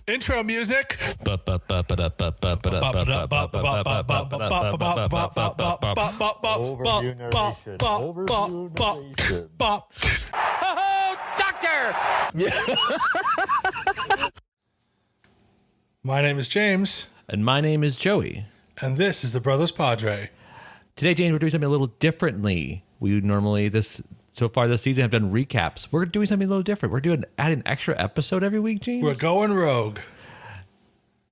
Intro music. Overview narration. Overview narration. My name is James, And my name is Joey. and this is the Brothers Padre. Today, James, we're doing something a little differently. We normally so far this season have done recaps. We're doing something a little different. We're adding an extra episode every week, James. We're going rogue.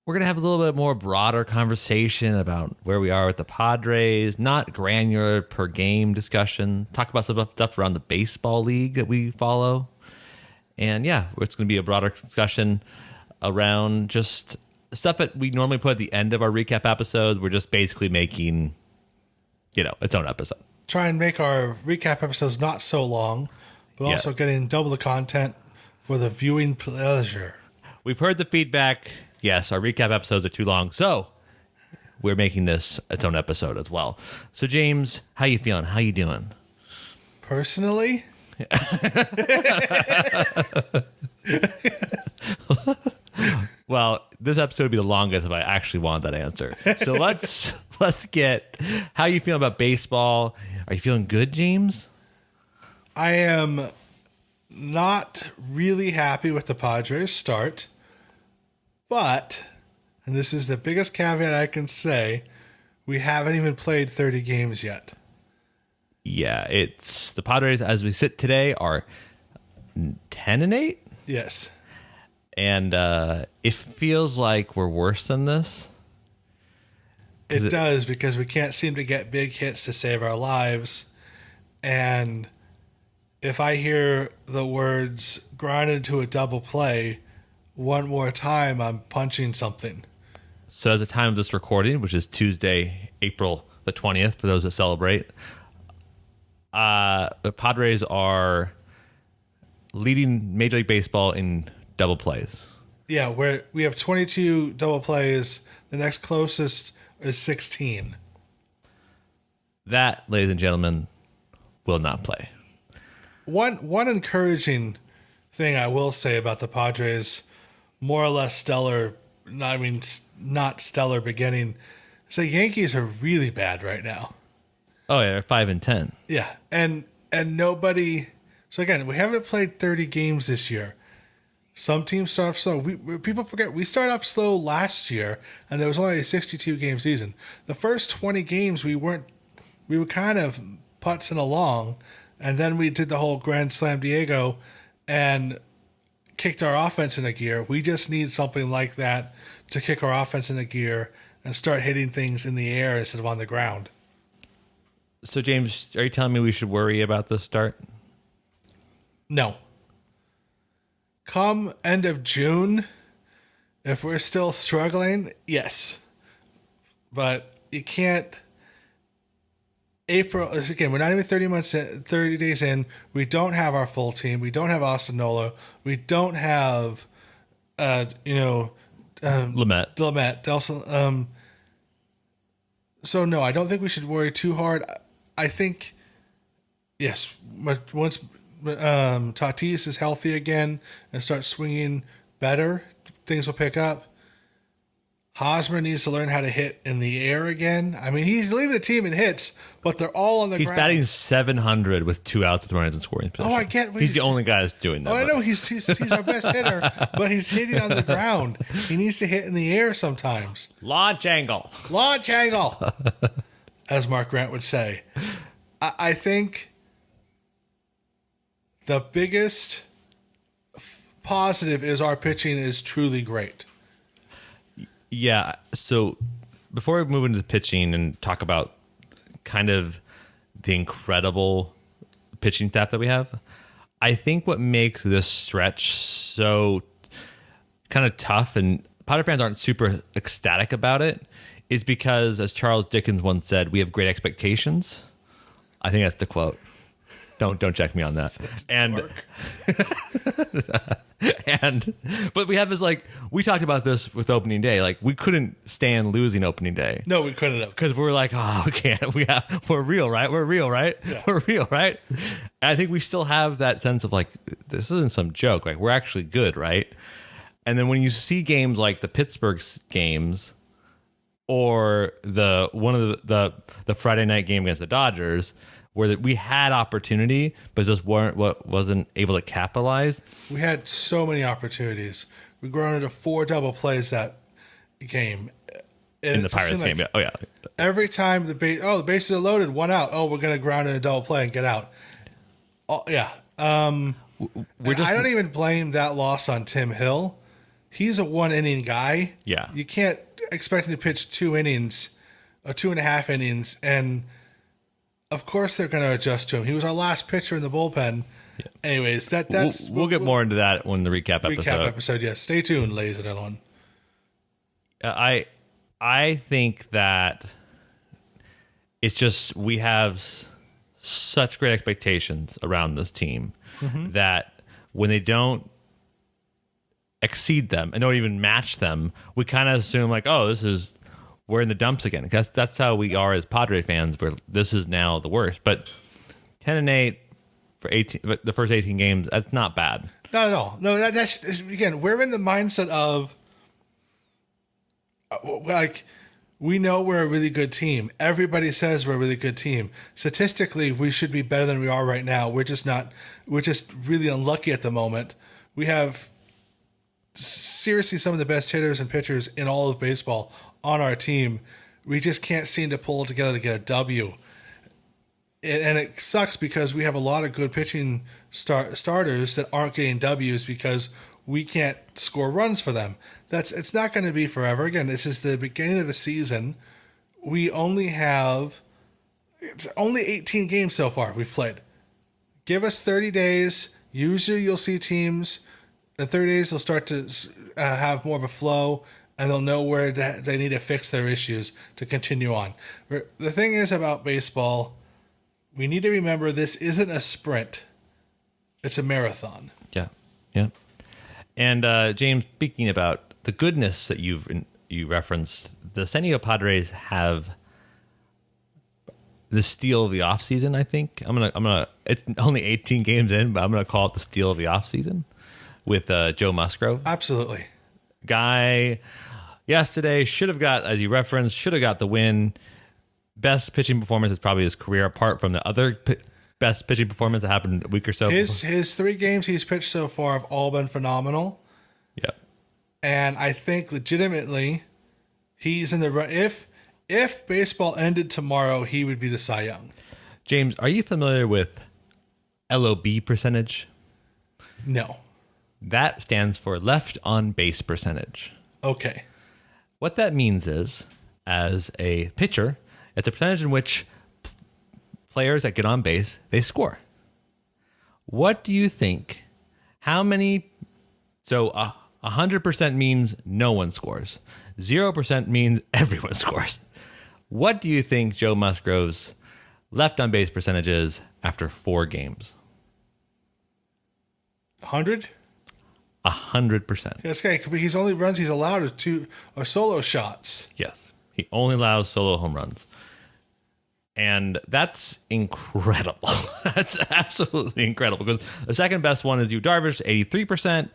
We're going to have a little bit more broader conversation about where we are with the Padres, not granular per game discussion. Talk about some stuff around the baseball league that we follow. And yeah, it's going to be a broader discussion around just stuff that we normally put at the end of our recap episodes. We're just basically making, its own episode. Try and make our recap episodes not so long, but also getting double the content for the viewing pleasure. We've heard the feedback. Yes, our recap episodes are too long, so we're making this its own episode as well. So, James, how you feeling? How you doing? Personally, Well, this episode would be the longest if I actually want that answer. So let's get how you feeling about baseball. Are you feeling good, James? I am not really happy with the Padres start, but, and this is the biggest caveat I can say, we haven't even played 30 games yet. Yeah, it's the Padres as we sit today are 10-8. Yes. And it feels like we're worse than this. It does, because we can't seem to get big hits to save our lives. And if I hear the words grounded to a double play one more time, I'm punching something. So at the time of this recording, which is Tuesday, April the 20th, for those that celebrate, the Padres are leading Major League Baseball in double plays. Yeah, we have 22 double plays. The next closest is 16. That, ladies and gentlemen, will not play. One encouraging thing I will say about the Padres, more or less stellar, not stellar beginning, is the Yankees are really bad right now. Oh yeah, they're 5-10. Yeah, and nobody. So again, we haven't played 30 games this year. Some teams start off slow. People forget we started off slow last year, and there was only a 62 game season. The first 20 games we were kind of putzing along, and then we did the whole Grand Slam Diego and kicked our offense into gear. We just need something like that to kick our offense into gear and start hitting things in the air instead of on the ground. So James, are you telling me we should worry about this start? No. Come end of June, if we're still struggling, yes. But you can't. April, again, we're not even 30 days in. We don't have our full team. We don't have Austin Nola. We don't have, Lamet. Also, so no, I don't think we should worry too hard. I think, yes, once Tatis is healthy again and starts swinging better, things will pick up. Hosmer needs to learn how to hit in the air again. I mean, he's leading the team in hits, but they're all on the ground. He's batting 700 with 2 outs with runners in scoring position. Oh, I get. He's the only guy that's doing that. Oh, I know he's our best hitter, but he's hitting on the ground. He needs to hit in the air sometimes. Launch angle, as Mark Grant would say. I think the biggest positive is our pitching is truly great. Yeah. So before we move into the pitching and talk about kind of the incredible pitching staff that we have, I think what makes this stretch so kind of tough and Padre fans aren't super ecstatic about it is because, as Charles Dickens once said, we have great expectations. I think that's the quote. Don't check me on that. But we have this, like, we talked about this with opening day. Like, we couldn't stand losing opening day. No, we couldn't have. Because we were like, oh, we can't. We're real, right? We're real, right? Yeah. We're real, right? And I think we still have that sense of like, this isn't some joke. Like, we're actually good, right? And then when you see games like the Pittsburgh games or the Friday night game against the Dodgers, where we had opportunity, but just wasn't able to capitalize. We had so many opportunities. We ground into 4 double plays that game. And In the Pirates game, yeah. Oh, yeah. Every time the bases are loaded, 1 out. Oh, we're going to ground in a double play and get out. Oh, yeah. I don't even blame that loss on Tim Hill. He's a 1-inning guy. Yeah. You can't expect him to pitch 2 innings or 2.5 innings. And, of course, they're going to adjust to him. He was our last pitcher in the bullpen. Yeah. Anyways, we'll get more into that when the recap episode. Yes. Stay tuned, ladies and gentlemen. I think that it's just we have such great expectations around this team that when they don't exceed them and don't even match them, we kind of assume like, oh, we're in the dumps again. Because that's how we are as Padre fans. Where this is now the worst. But 10-8 for the first 18 games, that's not bad. Not at all. No, that's again, we're in the mindset of like we know we're a really good team. Everybody says we're a really good team. Statistically, we should be better than we are right now. We're just not. We're just really unlucky at the moment. We have seriously some of the best hitters and pitchers in all of baseball on our team. We just can't seem to pull it together to get a W. And it sucks because we have a lot of good pitching starters that aren't getting W's because we can't score runs for them. It's not going to be forever. Again, this is the beginning of the season. It's only 18 games so far we've played. Give us 30 days. Usually you'll see teams in 30 days they'll start to have more of a flow and they'll know where they need to fix their issues to continue on. The thing is about baseball, we need to remember this isn't a sprint. It's a marathon. Yeah. Yeah. And James, speaking about the goodness that you referenced, the San Diego Padres have the steal of the offseason, I think. I'm gonna it's only 18 games in, but I'm gonna call it the steal of the offseason with Joe Musgrove. Absolutely. Guy yesterday should have got the win. Best pitching performance is probably his career, apart from the other best pitching performance that happened a week or so. His 3 games he's pitched so far have all been phenomenal. Yep. And I think legitimately he's in the run. If baseball ended tomorrow, he would be the Cy Young. James, are you familiar with LOB percentage? No. That stands for left on base percentage. Okay. What that means is, as a pitcher, it's a percentage in which players that get on base, they score. What do you think? How many? So 100% means no one scores. 0% means everyone scores. What do you think Joe Musgrove's left on base percentage is after 4 games? 100? 100%. This guy, he's only runs he's allowed are 2 or solo shots. Yes. He only allows solo home runs. And that's incredible. That's absolutely incredible. Because the second best one is Yu Darvish, 83%,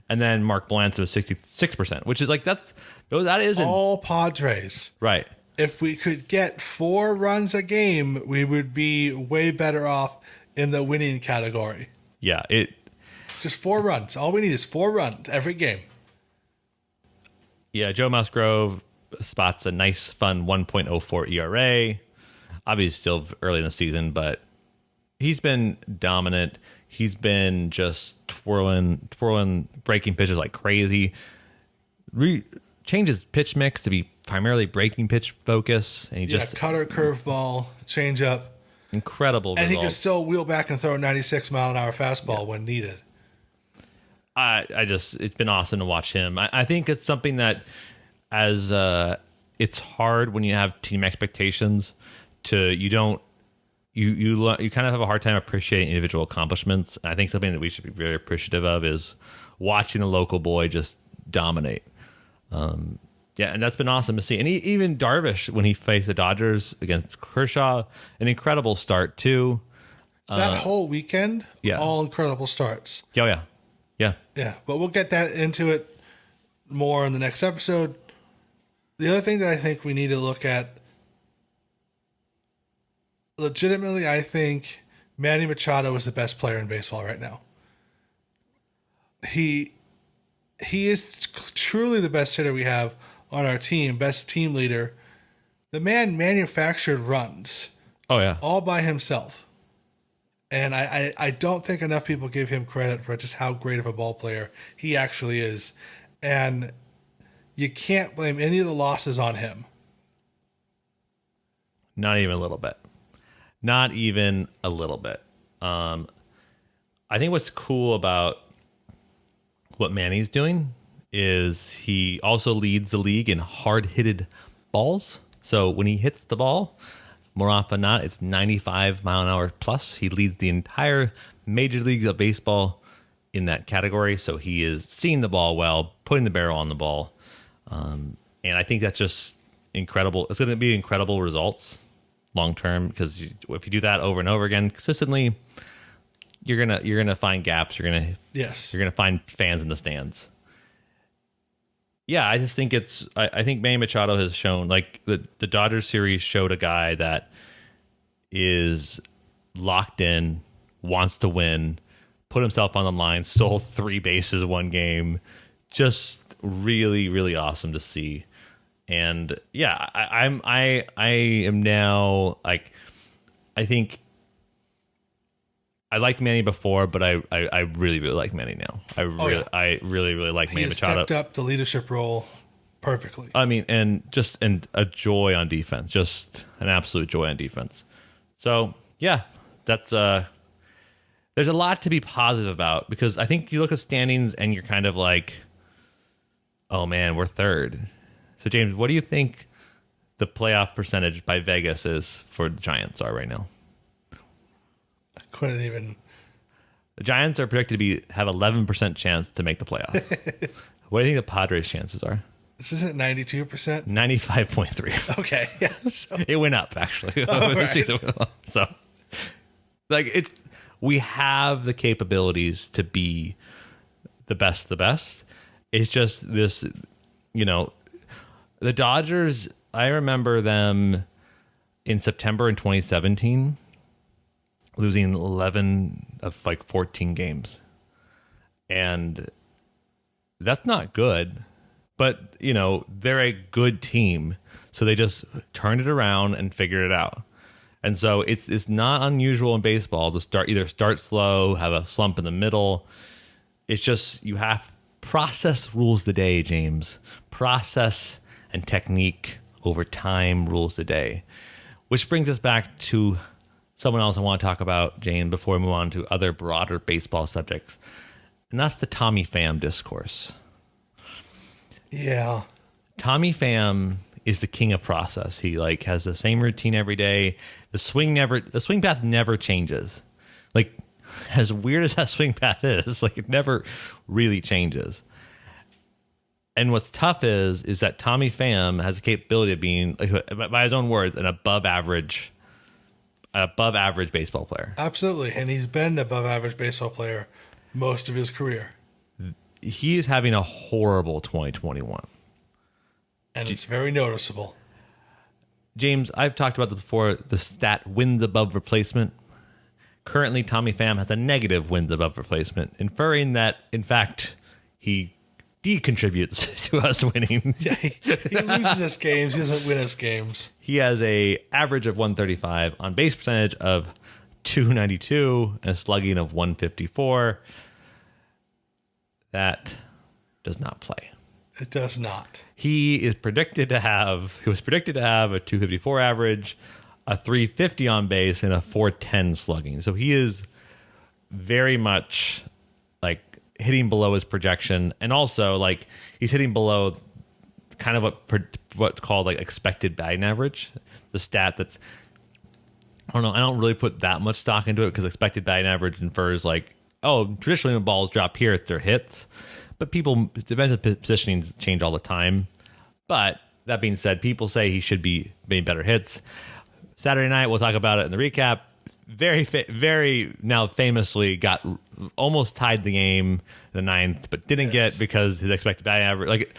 and then Mark Blanton with 66%, which is like that is all Padres. Right. If we could get 4 runs a game, we would be way better off in the winning category. Yeah, just 4 runs. All we need is 4 runs every game. Yeah, Joe Musgrove spots a nice, fun 1.04 ERA. Obviously, still early in the season, but he's been dominant. He's been just twirling, breaking pitches like crazy. Changes pitch mix to be primarily breaking pitch focus, and he just cutter, curveball, changeup, incredible. And results. He can still wheel back and throw a 96-mile-an-hour fastball when needed. It's been awesome to watch him. I think it's something that it's hard when you have team expectations you kind of have a hard time appreciating individual accomplishments. And I think something that we should be very appreciative of is watching the local boy just dominate. And that's been awesome to see. And even Darvish, when he faced the Dodgers against Kershaw, an incredible start too. That whole weekend, all incredible starts. Oh, yeah. Yeah. Yeah, but we'll get that into it more in the next episode. The other thing that I think we need to look at, legitimately, I think Manny Machado is the best player in baseball right now. He is truly the best hitter we have on our team, best team leader. The man manufactured runs. Oh yeah. All by himself. And I don't think enough people give him credit for just how great of a ball player he actually is. And you can't blame any of the losses on him. Not even a little bit. Not even a little bit. I think what's cool about what Manny's doing is he also leads the league in hard-hitted balls. So when he hits the ball, more often than not, it's 95 mile an hour plus. He leads the entire major leagues of baseball in that category. So he is seeing the ball well, putting the barrel on the ball. And I think that's just incredible. It's going to be incredible results long term, because if you do that over and over again consistently, you're gonna find gaps. You're gonna find fans in the stands. Yeah, I just think I think Manny Machado has shown, like, the Dodgers series showed a guy that is locked in, wants to win, put himself on the line, stole 3 bases one game. Just really, really awesome to see. And yeah, I am now, like, I think I liked Manny before, but I really, really like Manny now. I really, really like Manny Machado. He stepped up the leadership role perfectly. I mean, and a joy on defense, just an absolute joy on defense. So yeah, that's there's a lot to be positive about, because I think you look at standings and you're kind of like, oh man, we're third. So James, what do you think the playoff percentage by Vegas is for the Giants are right now? I couldn't even. The Giants are predicted to have 11% chance to make the playoff. What do you think the Padres' chances are? This isn't 92%? 95.3. Okay. Yeah. So. It went up, actually. Oh, This right. season went up. So, like, we have the capabilities to be the best of the best. It's just this, the Dodgers, I remember them in September in 2017 losing 11 of like 14 games. And that's not good, but they're a good team. So they just turned it around and figured it out. And so it's not unusual in baseball to either start slow, have a slump in the middle. It's just, you have process rules the day, James. Process and technique over time rules the day. Which brings us back to someone else I want to talk about, Jane, before we move on to other broader baseball subjects. And that's the Tommy Pham discourse. Yeah. Tommy Pham is the king of process. He has the same routine every day. The swing path never changes. Like, as weird as that swing path is, it never really changes. And what's tough is that Tommy Pham has the capability of being, by his own words, an above average baseball player. Absolutely. And he's been an above average baseball player most of his career. He is having a horrible 2021. And it's very noticeable. James, I've talked about this before, the stat wins above replacement. Currently, Tommy Pham has a negative wins above replacement, inferring that, in fact, he decontributes to us winning. Yeah, he loses us games. He doesn't win us games. He has a average of 135, on base percentage of 292, and a slugging of 154. That does not play. It does not. He was predicted to have a 254 average, a 350 on base, and a 410 slugging. So he is very much hitting below his projection, and also he's hitting below kind of what's called expected batting average. The stat that's, I don't know, I don't really put that much stock into it, because expected batting average infers traditionally when balls drop here, they're hits. But defensive positioning change all the time. But that being said, people say he should be making better hits. Saturday night, we'll talk about it in the recap. very now famously got almost tied the game in the ninth, but didn't get because his expected batting average, like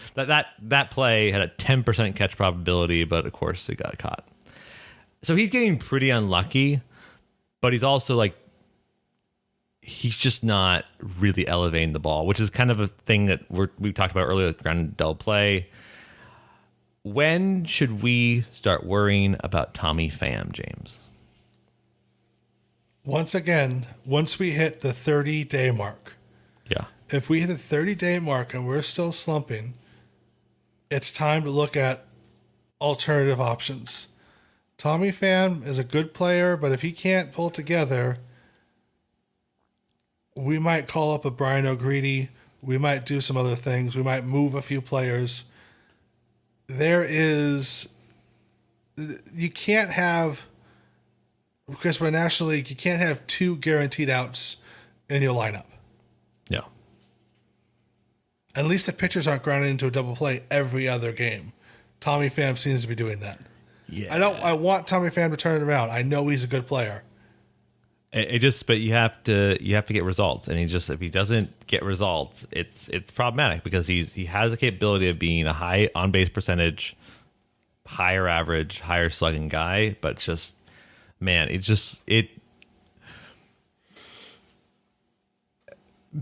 that play had a 10% catch probability, but of course it got caught. So he's getting pretty unlucky, but he's also like, he's just not really elevating the ball, which is kind of a thing that we talked about earlier with ground dull play. When should we start worrying about Tommy Pham, James? Once again, once we hit the 30-day mark. Yeah. If we hit the 30-day mark and we're still slumping, it's time to look at alternative options. Tommy Pham is a good player, but if he can't pull together, we might call up a Brian O'Grady. We might do some other things. We might move a few players. You can't have, because we're National League, you can't have 2 guaranteed outs in your lineup. Yeah. At least the pitchers aren't grounded into a double play every other game. Tommy Pham seems to be doing that. Yeah. I want Tommy Pham to turn it around. I know he's a good player. But you have to get results, and if he doesn't get results, it's problematic because he has the capability of being a high on base percentage, higher average, higher slugging guy, but just, man,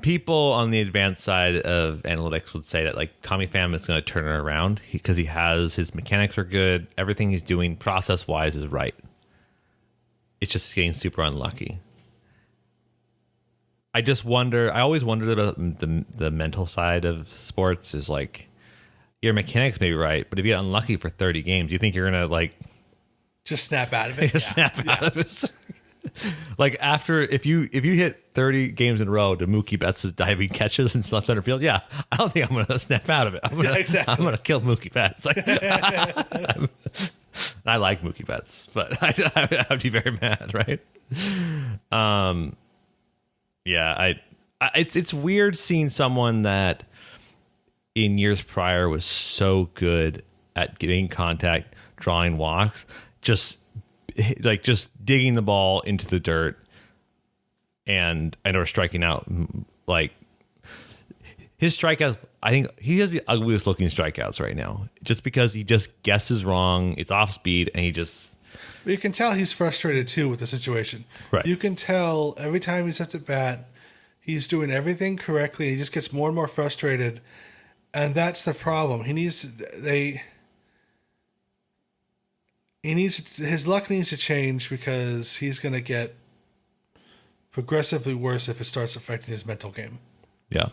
people on the advanced side of analytics would say that like Tommy Pham is going to turn it around because he has his mechanics are good, everything he's doing process wise is right. It's just getting super unlucky. I always wondered about the mental side of sports is like, your mechanics may be right, but if you get unlucky for 30 games, you think you're going to like... Just snap out of it? Out of it. Like if you hit 30 games in a row to Mookie Betts' diving catches in left center field, I don't think I'm going to snap out of it. I'm going to kill Mookie Betts. Like, I like Mookie Betts, but I would be very mad, right? It's weird seeing someone that in years prior was so good at getting contact, drawing walks, just digging the ball into the dirt or striking out. Like his strikeouts, I think he has the ugliest looking strikeouts right now, just because he just guesses wrong. It's off speed, and you can tell he's frustrated too with the situation. Right. You can tell every time he's up to bat, he's doing everything correctly. He just gets more and more frustrated, and that's the problem. His luck needs to change because he's going to get progressively worse if it starts affecting his mental game. Yeah.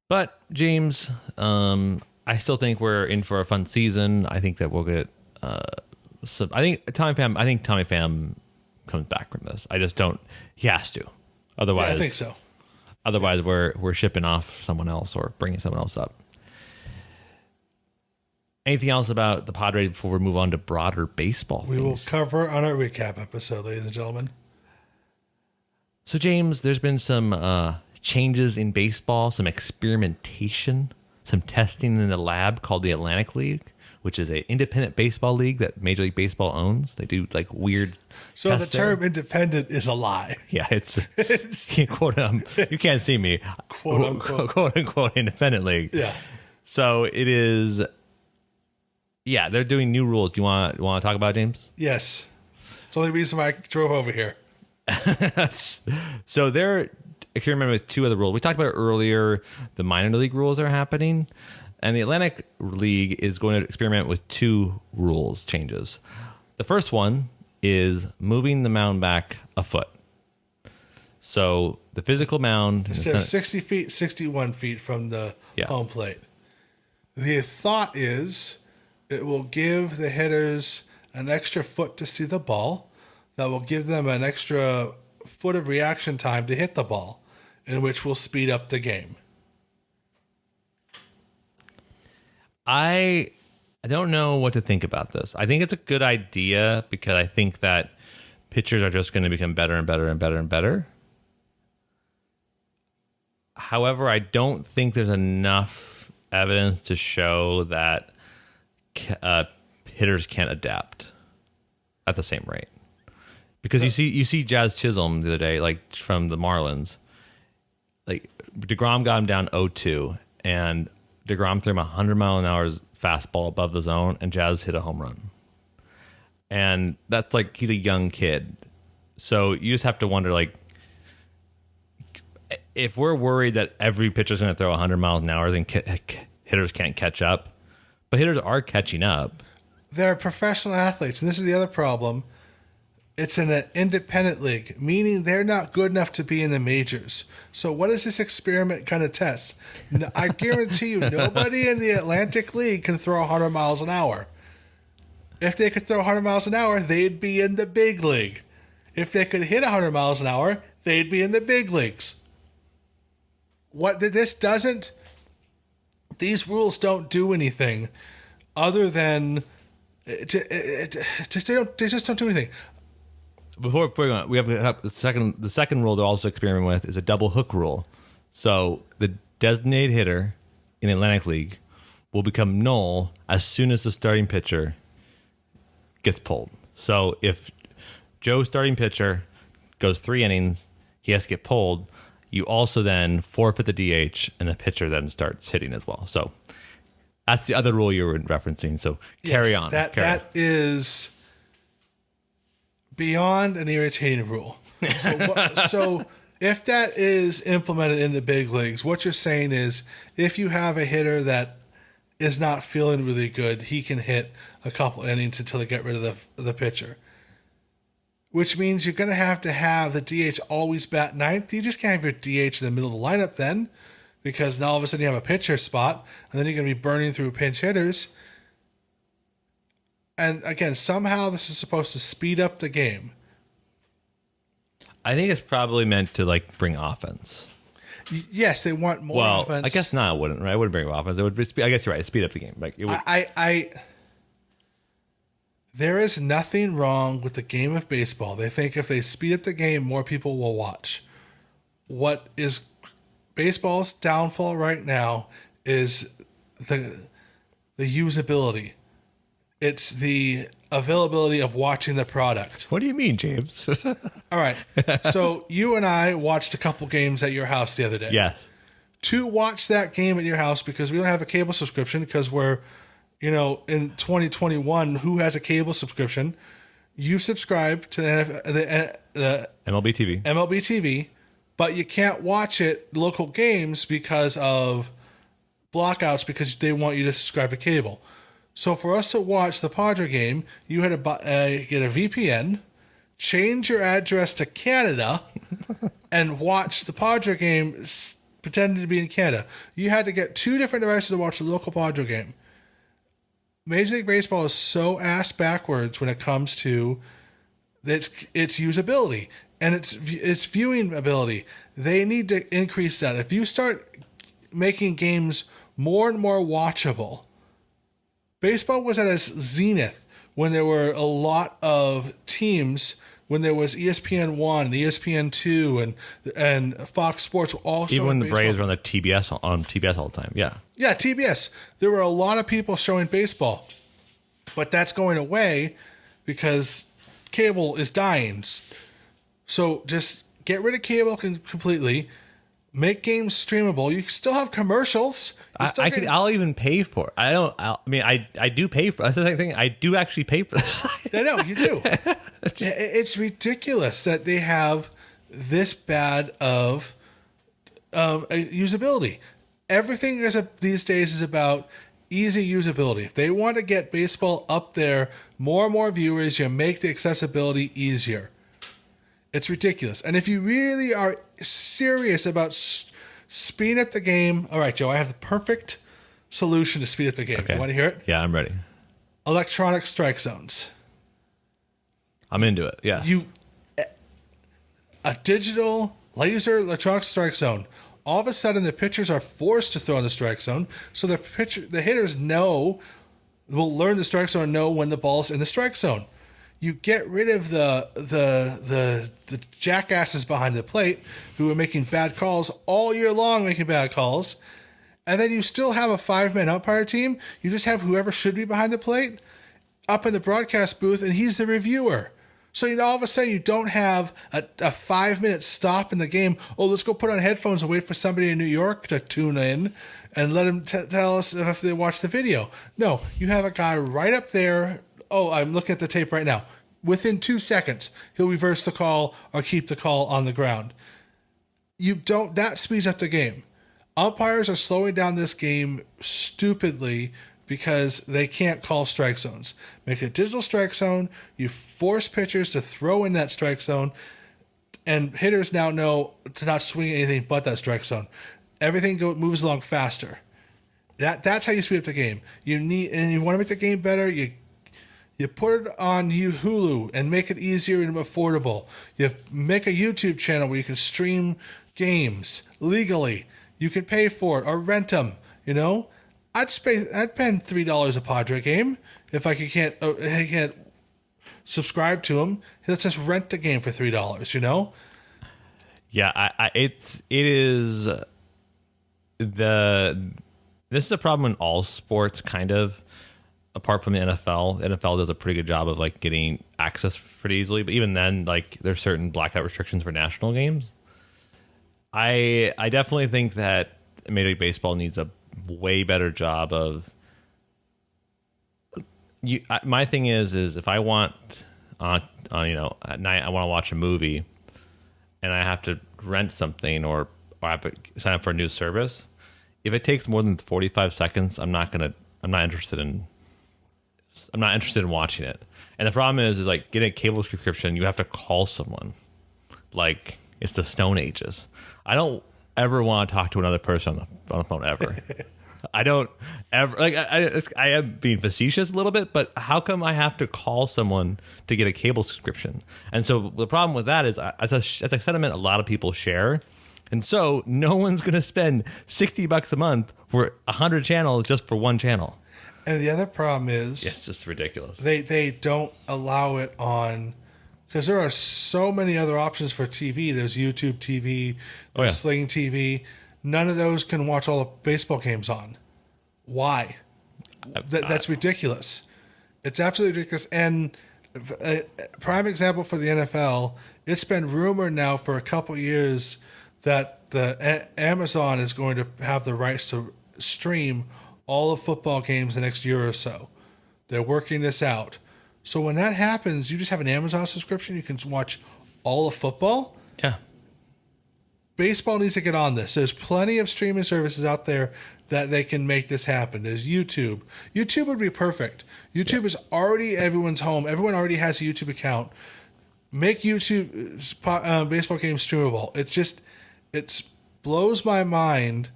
But James, I still think we're in for a fun season. I think that we'll get I think Tommy Pham comes back from this. I just don't. He has to. Otherwise, I think so. Otherwise, we're shipping off someone else or bringing someone else up. Anything else about the Padres before we move on to broader baseball We things? will cover on our recap episode, ladies and gentlemen. So, James, there's been some changes in baseball, some experimentation, some testing in the lab called the Atlantic League, which is an independent baseball league that Major League Baseball owns. They do like weird. So the term independent is a lie. Yeah, it's quote you can't see me, quote unquote independent league. Yeah. So it is. Yeah, they're doing new rules. Do you want to talk about it, James? Yes. It's the only reason why I drove over here. So they're experimenting with 2 other rules. We talked about earlier the minor league rules are happening, and the Atlantic League is going to experiment with 2 rules changes. The first one is moving the mound back a foot. So the physical mound instead of 60 feet, 61 feet from the home plate. The thought is it will give the hitters an extra foot to see the ball. That will give them an extra foot of reaction time to hit the ball, in which will speed up the game. I don't know what to think about this. I think it's a good idea because I think that pitchers are just going to become better and better and better and better. However, I don't think there's enough evidence to show that hitters can't adapt at the same rate. Because you see Jazz Chisholm the other day, like from the Marlins. Like DeGrom got him down 0-2, and DeGrom threw him 100-mile-an-hour fastball above the zone, and Jazz hit a home run. And that's like, he's a young kid. So you just have to wonder, like, if we're worried that every pitcher's going to throw 100 miles an hour, then hitters can't catch up. But hitters are catching up. They're professional athletes, and this is the other problem. It's in an independent league, meaning they're not good enough to be in the majors. So what is this experiment going to test? I guarantee you, nobody in the Atlantic League can throw 100 miles an hour. If they could throw 100 miles an hour, they'd be in the big league. If they could hit 100 miles an hour, they'd be in the big leagues. These rules don't do anything other than they just don't do anything. Before we go on, we have the second rule they're also experimenting with is a double hook rule. So the designated hitter in the Atlantic League will become null as soon as the starting pitcher gets pulled. So if Joe's starting pitcher goes 3 innings, he has to get pulled. You also then forfeit the DH, and the pitcher then starts hitting as well. So that's the other rule you were referencing. So carry on. That is beyond an irritating rule. So if that is implemented in the big leagues, what you're saying is if you have a hitter that is not feeling really good, he can hit a couple innings until they get rid of the pitcher. Which means you're going to have the DH always bat ninth. You just can't have your DH in the middle of the lineup then, because now all of a sudden you have a pitcher spot, and then you're going to be burning through pinch hitters. And again, somehow this is supposed to speed up the game. I think it's probably meant to like bring offense. Yes, they want more offense. I guess not. It wouldn't. Right? It wouldn't bring offense. It would. I guess you're right. Speed up the game. Like it would. There is nothing wrong with the game of baseball. They think if they speed up the game, more people will watch. What is baseball's downfall right now is the usability. It's the availability of watching the product. What do you mean, James? All right. So you and I watched a couple games at your house the other day. Yes. To watch that game at your house, because we don't have a cable subscription, because we're, in 2021, who has a cable subscription? You subscribe to the MLB TV. MLB TV, but you can't watch local games because of blockouts, because they want you to subscribe to cable. So for us to watch the Padre game, you had to get a VPN, change your address to Canada, and watch the Padre game pretending to be in Canada. You had to get 2 different devices to watch the local Padre game. Major League Baseball is so ass backwards when it comes to its usability and its viewing ability. They need to increase that. If you start making games more and more watchable, baseball was at its zenith when there were a lot of teams, when there was ESPN 1 and ESPN 2 and Fox Sports also. Even when the Braves were on TBS all the time. Yeah. Yeah, TBS. There were a lot of people showing baseball. But that's going away because cable is dying. So just get rid of cable completely. Make games streamable. You can still have commercials. I'll even pay for it. I do pay for. That's the thing. I do actually pay for this. I know you do. It's ridiculous that they have this bad of usability. Everything these days is about easy usability. If they want to get baseball up there, more and more viewers, you make the accessibility easier. It's ridiculous. And if you really are serious about speeding up the game, all right, Joe, I have the perfect solution to speed up the game. Okay. You want to hear it? Yeah, I'm ready. Electronic strike zones. I'm into it. Yeah. A digital laser electronic strike zone. All of a sudden, the pitchers are forced to throw in the strike zone, so the hitters will learn the strike zone and know when the ball's in the strike zone. You get rid of the jackasses behind the plate who are making bad calls all year long, making bad calls, and then you still have a 5-man umpire team. You just have whoever should be behind the plate up in the broadcast booth, and he's the reviewer. So all of a sudden you don't have a 5-minute stop in the game. Oh, let's go put on headphones and wait for somebody in New York to tune in and let them tell us if they watch the video. No, you have a guy right up there. Oh, I'm looking at the tape right now. Within 2 seconds, he'll reverse the call or keep the call on the ground. That speeds up the game. Umpires are slowing down this game stupidly because they can't call strike zones. Make a digital strike zone, you force pitchers to throw in that strike zone, and hitters now know to not swing anything but that strike zone. Everything moves along faster. That's how you speed up the game. You want to make the game better, you put it on Hulu and make it easier and affordable. You make a YouTube channel where you can stream games legally. You can pay for it or rent them, I'd spend $3 a Padre game if I can't subscribe to them. Let's just rent the game for $3. Yeah, it is this is a problem in all sports, kind of. Apart from the NFL, NFL does a pretty good job of like getting access pretty easily. But even then, like there's certain blackout restrictions for national games. I definitely think that Major League Baseball needs a way better job of my thing is if I want on at night I want to watch a movie and I have to rent something or I have to sign up for a new service, if it takes more than 45 seconds I'm not interested in watching it. And the problem is like getting a cable subscription, you have to call someone like it's the Stone Ages. I don't ever want to talk to another person on the phone ever. I don't ever like. I am being facetious a little bit, but how come I have to call someone to get a cable subscription? And so the problem with that is that's a sentiment a lot of people share, and so no one's going to spend $60 a month for 100 channels just for one channel. And the other problem is it's just ridiculous. They don't allow it on. Because there are so many other options for TV. There's YouTube TV, Sling TV. None of those can watch all the baseball games on. Why? That's ridiculous. It's absolutely ridiculous. And a prime example for the NFL, it's been rumored now for a couple years that the Amazon is going to have the rights to stream all of football games the next year or so. They're working this out. So when that happens, you just have an Amazon subscription. You can watch all of football. Yeah. Baseball needs to get on this. There's plenty of streaming services out there that they can make this happen. There's YouTube. YouTube would be perfect. YouTube is already everyone's home. Everyone already has a YouTube account. Make YouTube baseball games streamable. It blows my mind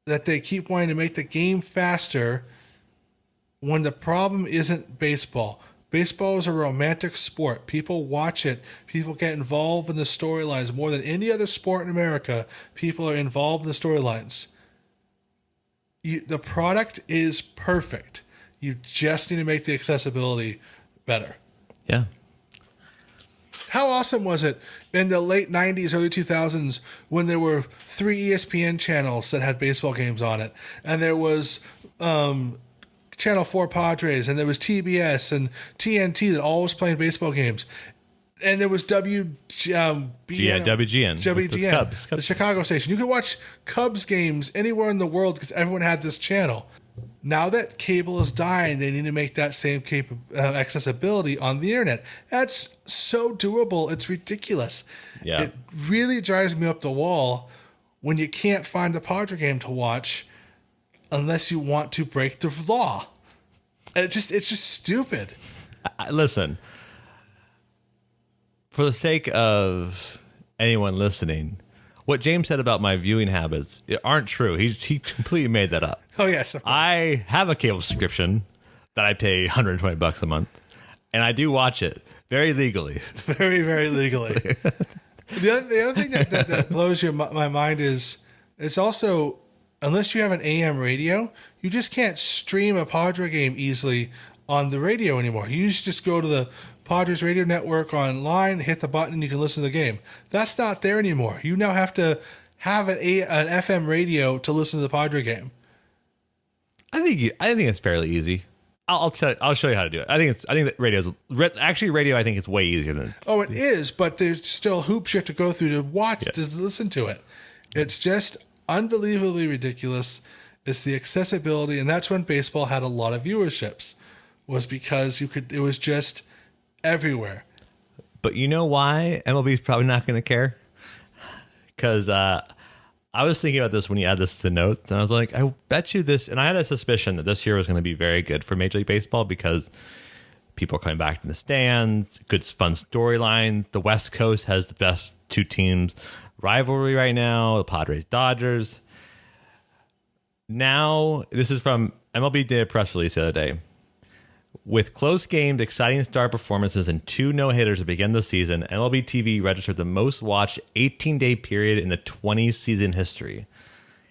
that they keep wanting to make the game faster when the problem isn't baseball. Baseball is a romantic sport. People watch it. People get involved in the storylines more than any other sport in America. People are involved in the storylines. The product is perfect. You just need to make the accessibility better. Yeah. How awesome was it in the late 90s, early 2000s when there were 3 ESPN channels that had baseball games on it, and there was Channel 4 Padres, and there was TBS and TNT that all was playing baseball games. And there was WGN, WGN, Cubs. The Chicago station. You could watch Cubs games anywhere in the world because everyone had this channel. Now that cable is dying, they need to make that same accessibility on the internet. That's so doable. It's ridiculous. Yeah. It really drives me up the wall when you can't find a Padre game to watch unless you want to break the law. And it's just stupid. Listen, for the sake of anyone listening, what James said about my viewing habits aren't true. He completely made that up. Oh, yes. I have a cable subscription that I pay $120 a month, and I do watch it very legally. Very, very legally. The other thing that blows my mind is it's also, unless you have an AM radio, you just can't stream a Padre game easily on the radio anymore. You just go to the Padres radio network online, hit the button, and you can listen to the game. That's not there anymore. You now have to have an FM radio to listen to the Padre game. I think it's fairly easy. I'll show you how to do it. I think that radio. I think it's way easier than. Oh, it is, but there's still hoops you have to go through to watch, to listen to it. It's just unbelievably ridiculous. It's the accessibility, and that's when baseball had a lot of viewerships, was because it was just everywhere. But you know why MLB is probably not going to care? Because I was thinking about this when you add this to the notes, and I was like, I bet you this, and I had a suspicion that this year was going to be very good for Major League Baseball because people are coming back to the stands, good fun storylines. The West Coast has the best two teams rivalry right now, the Padres Dodgers. Now, this is from MLB did a press release the other day. With close games, exciting star performances, and 2 no-hitters to begin the season, MLB TV registered the most watched 18-day period in the 20 season history,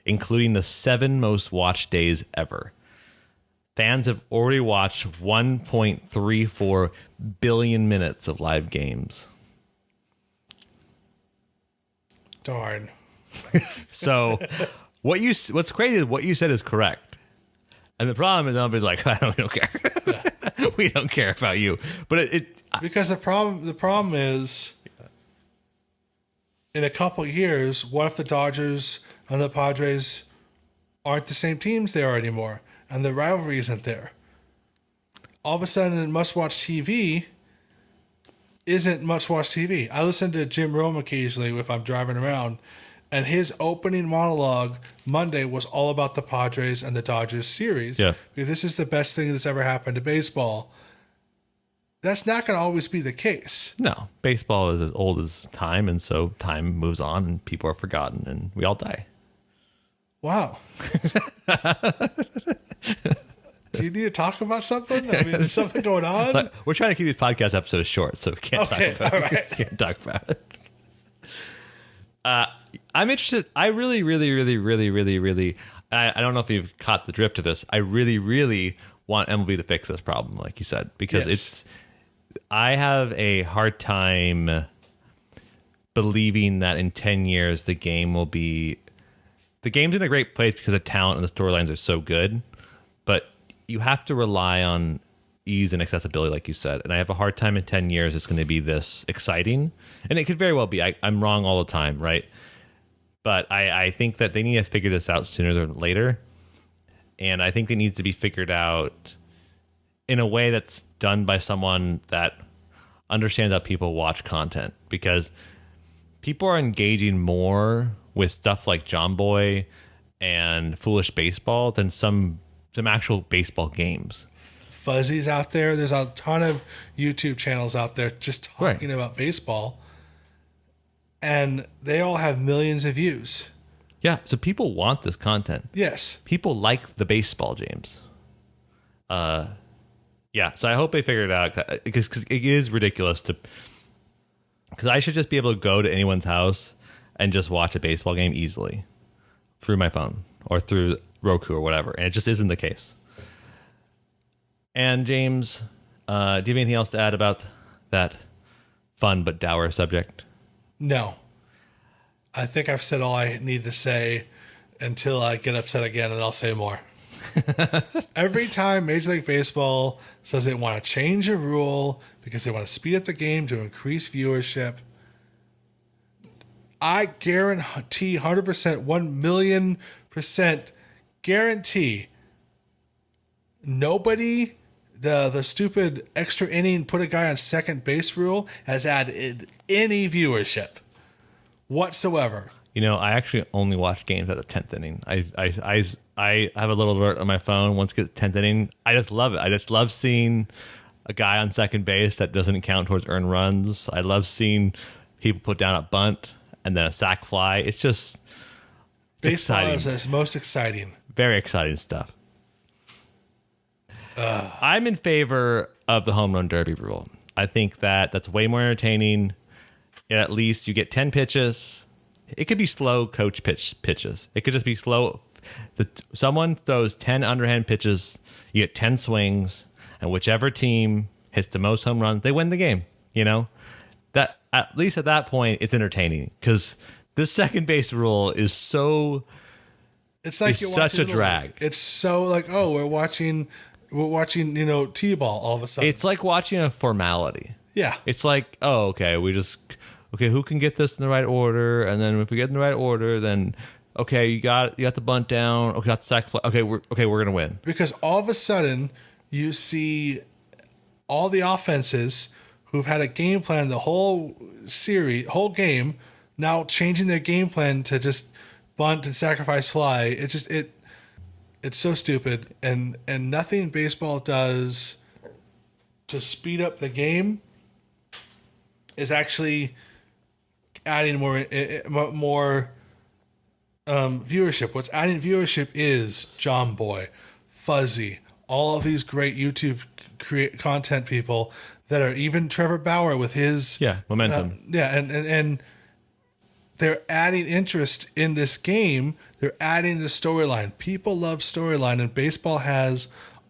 including the 7 most watched days ever. Fans have already watched 1.34 billion minutes of live games. Darn. So what's crazy is what you said is correct. And the problem is everybody's like, we don't care. Yeah. We don't care about you. But because the problem is in a couple of years, what if the Dodgers and the Padres aren't the same teams they are anymore and the rivalry isn't there? All of a sudden, must-watch TV isn't must-watch TV. I listen to Jim Rome occasionally if I'm driving around, and his opening monologue Monday was all about the Padres and the Dodgers series. Yeah. Because this is the best thing that's ever happened to baseball. That's not going to always be the case. No, baseball is as old as time, and so time moves on, and people are forgotten, and we all die. Wow. Do you need to talk about something? I mean, is something going on? Look, we're trying to keep these podcast episodes short, so we can't talk about it. We can't talk about it. I'm interested. I really, I don't know if you've caught the drift of this. I really want MLB to fix this problem, like you said, because I have a hard time believing that in 10 years the game's in a great place because the talent and the storylines are so good, but you have to rely on ease and accessibility, like you said. And I have a hard time in 10 years it's going to be this exciting. And it could very well be. I'm wrong all the time, right? But I think that they need to figure this out sooner than later. And I think it needs to be figured out in a way that's done by someone that understands how people watch content. Because people are engaging more with stuff like John Boy and Foolish Baseball than some actual baseball games. Fuzzies out there. There's a ton of YouTube channels out there just talking about baseball. And they all have millions of views. Yeah, so people want this content. Yes. People like the baseball, James. Yeah, so I hope they figure it out because it is ridiculous because I should just be able to go to anyone's house and just watch a baseball game easily through my phone or through Roku or whatever, and it just isn't the case. And James, do you have anything else to add about that fun but dour subject? No. I think I've said all I need to say until I get upset again, and I'll say more. Every time Major League Baseball says they want to change a rule because they want to speed up the game to increase viewership, I guarantee 100%, 1,000,000% guarantee nobody, the stupid extra inning, put a guy on second base rule has added any viewership whatsoever. You know, I actually only watch games at the 10th inning. I have a little alert on my phone. Once it gets 10th inning, I just love it. I just love seeing a guy on second base that doesn't count towards earned runs. I love seeing people put down a bunt and then a sac fly. It's just Baseball exciting. is most exciting. Very exciting stuff. I'm in favor of the home run derby rule. I think that's way more entertaining. At least you get 10 pitches. It could be slow coach pitches. It could just be slow. Someone throws 10 underhand pitches. You get 10 swings, and whichever team hits the most home runs, they win the game. You know, that at least at that point, it's entertaining because this second base rule is so. It's like it's such a drag. It's so like, oh, we're watching we're watching, T-ball all of a sudden. It's like watching a formality. Yeah. It's like, oh, okay, who can get this in the right order? And then if we get in the right order, then okay, you got the bunt down. Okay, got the sack fly. Okay, we're gonna win. Because all of a sudden you see all the offenses who've had a game plan the whole game, now changing their game plan to just bunt and sacrifice fly. It's so stupid, and nothing baseball does to speed up the game is actually adding more viewership. What's adding viewership is John Boy, Fuzzy, all of these great YouTube content people that are, even Trevor Bauer with his momentum. And they're adding interest in this game. They're adding the storyline. People love storyline, and baseball has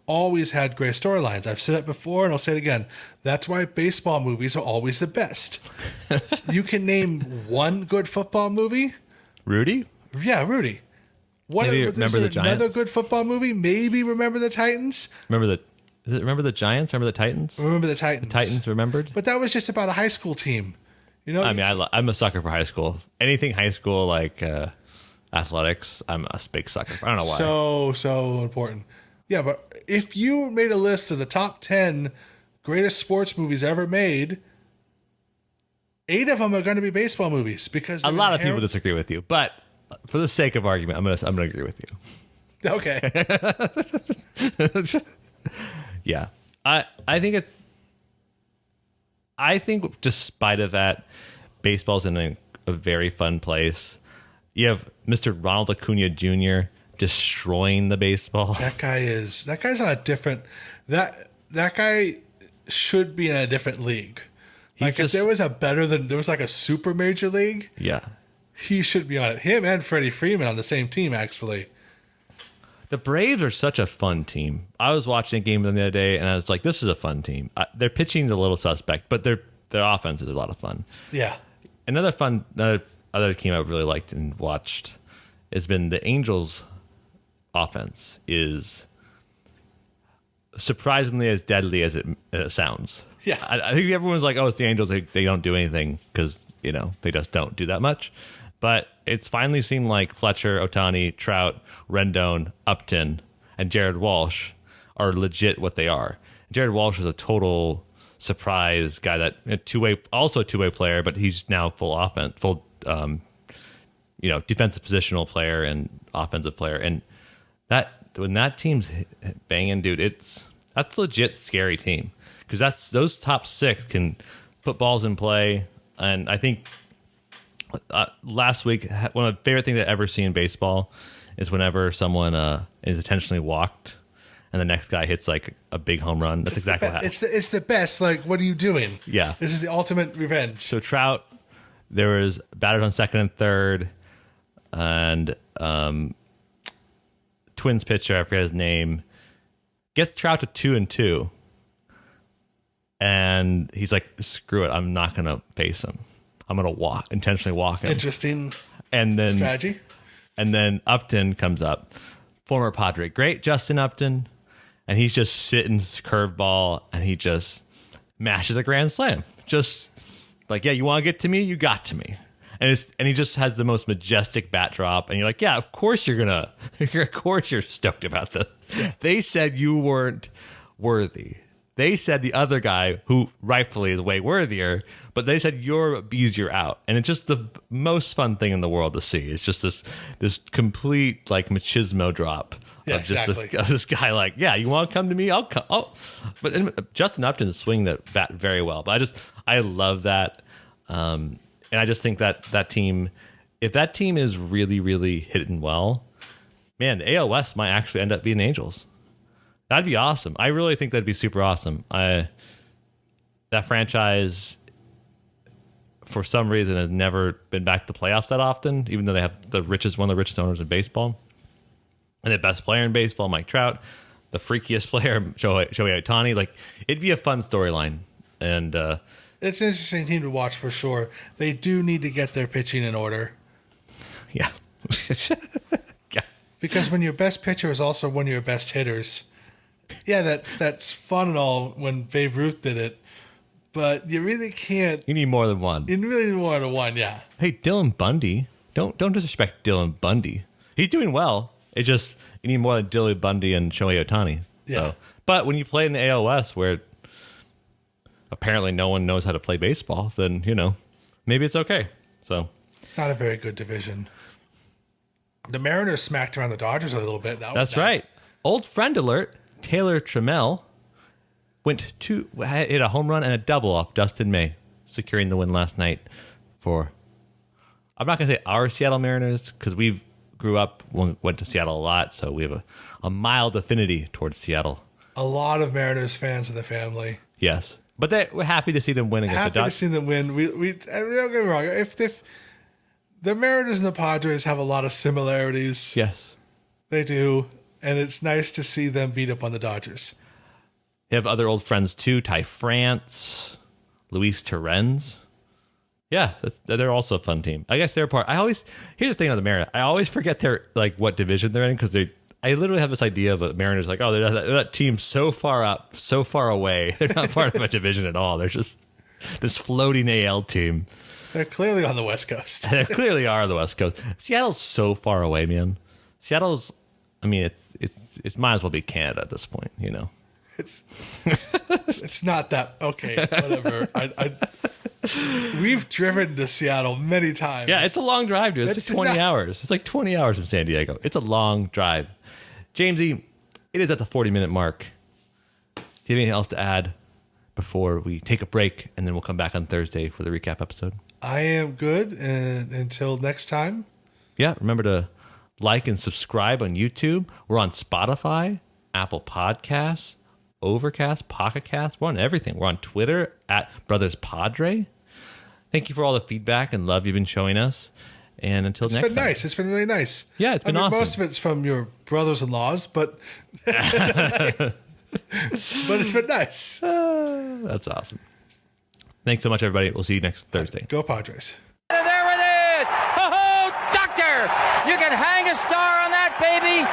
always had great storylines. I've said it before, and I'll say it again. That's why baseball movies are always the best. You can name one good football movie. Rudy? Yeah, Rudy. Maybe Remember the Giants? Another good football movie? Maybe Remember the Titans? Remember the Giants? Remember the Titans? Remember the Titans. The Titans remembered? But that was just about a high school team. I'm a sucker for high school. Anything high school, like athletics, I'm a big sucker for. I don't know why. So important. Yeah, but if you made a list of the top 10 greatest sports movies ever made, 8 of them are going to be baseball movies, because a lot of people disagree with you, but for the sake of argument, I'm gonna agree with you. Okay. Yeah, I think despite of that, baseball's in a very fun place. You have Mr. Ronald Acuna Jr. destroying the baseball. That guy's on a different. That guy should be in a different league. If there was like a super major league, yeah, he should be on it. Him and Freddie Freeman on the same team, actually. The Braves are such a fun team. I was watching a game of them the other day, and I was like, this is a fun team. Their pitching is a little suspect, but their offense is a lot of fun. Yeah. Another other team I've really liked and watched has been the Angels' offense is surprisingly as deadly as it sounds. Yeah. I think everyone's like, oh, it's the Angels. They don't do anything because, they just don't do that much. But it's finally seemed like Fletcher, Ohtani, Trout, Rendon, Upton, and Jared Walsh are legit what they are. Jared Walsh is a total surprise guy, that also a two-way player, but he's now full defensive positional player and offensive player. And when that team's banging, dude, that's a legit scary team, because those top 6 can put balls in play. And I think last week, one of the favorite things I've ever seen in baseball is whenever someone is intentionally walked and the next guy hits like a big home run. That's exactly what happened. It's the best. Like, what are you doing? Yeah. This is the ultimate revenge. So Trout, there was batters on second and third, and Twins pitcher, I forget his name, gets Trout to 2-2. And he's like, screw it, I'm not going to face him. I'm going to intentionally walk him. Interesting strategy. And then Upton comes up, former Padre, great Justin Upton, and he's just sitting curveball, and he just mashes a grand slam. Just like, yeah, you want to get to me? You got to me. And he just has the most majestic bat drop, and you're like, yeah, of course of course you're stoked about this. Yeah. They said you weren't worthy. They said the other guy, who rightfully is way worthier, but they said you're easier out. And it's just the most fun thing in the world to see. It's just this complete like machismo drop of just this guy like, yeah, you want to come to me? I'll come. Oh, but Justin Upton is swinging that bat very well. But I love that. And I just think that team, if that team is really, really hitting well, man, the AL West might actually end up being Angels. That'd be awesome. I really think that'd be super awesome. That franchise, for some reason, has never been back to playoffs that often, even though they have one of the richest owners in baseball. And the best player in baseball, Mike Trout, the freakiest player, Shohei Ohtani. Like, it'd be a fun storyline. And it's an interesting team to watch for sure. They do need to get their pitching in order. Yeah. Yeah. Because when your best pitcher is also one of your best hitters, Yeah, that's fun and all when Babe Ruth did it, but you really can't. You need more than one. You really need more than one, yeah. Hey, Dylan Bundy. Don't disrespect Dylan Bundy. He's doing well. It's just you need more than Dylan Bundy and Shohei Ohtani. Yeah. So, but when you play in the ALS where apparently no one knows how to play baseball, then, maybe it's okay. So It's not a very good division. The Mariners smacked around the Dodgers a little bit. That was that's nice. right. Old friend alert, Taylor Trammell hit a home run and a double off Dustin May, securing the win last night for, I'm not going to say our Seattle Mariners because we grew up, went to Seattle a lot, so we have a mild affinity towards Seattle. A lot of Mariners fans in the family. Yes. But we're happy to see them win against the Happy to Dodgers. see them win. We don't get me wrong. If the Mariners and the Padres have a lot of similarities, Yes. they do, and it's nice to see them beat up on the Dodgers. They have other old friends too, Ty France, Luis Torrens. Yeah, they're also a fun team. I guess they're part. Here's the thing on the Mariners. I always forget what division they're in because I literally have this idea of the Mariners like, oh, they're that team so far up, so far away. They're not part of a division at all. They're just this floating AL team. They're clearly on the West Coast. They clearly are on the West Coast. Seattle's so far away, man. Seattle's, I mean, it might as well be Canada at this point, It's not that okay. Whatever. We've driven to Seattle many times. Yeah, it's a long drive, dude. It's like 20 hours. It's like 20 hours from San Diego. It's a long drive. Jamesy, it is at the 40-minute mark. Do you have anything else to add before we take a break and then we'll come back on Thursday for the recap episode? I am good, and until next time. Yeah, remember to like and subscribe on YouTube. We're on Spotify, Apple Podcasts, Overcast, Pocket Cast. We're on everything. We're on Twitter at Brothers Padre. Thank you for all the feedback and love you've been showing us. And until next time. It's been nice. It's been really nice. Yeah, it's been awesome. Most of it's from your brothers-in-laws, but but it's been nice. That's awesome. Thanks so much, everybody. We'll see you next Thursday. Go Padres. There it is! Ho ho, doctor! You can hang a star on that, baby!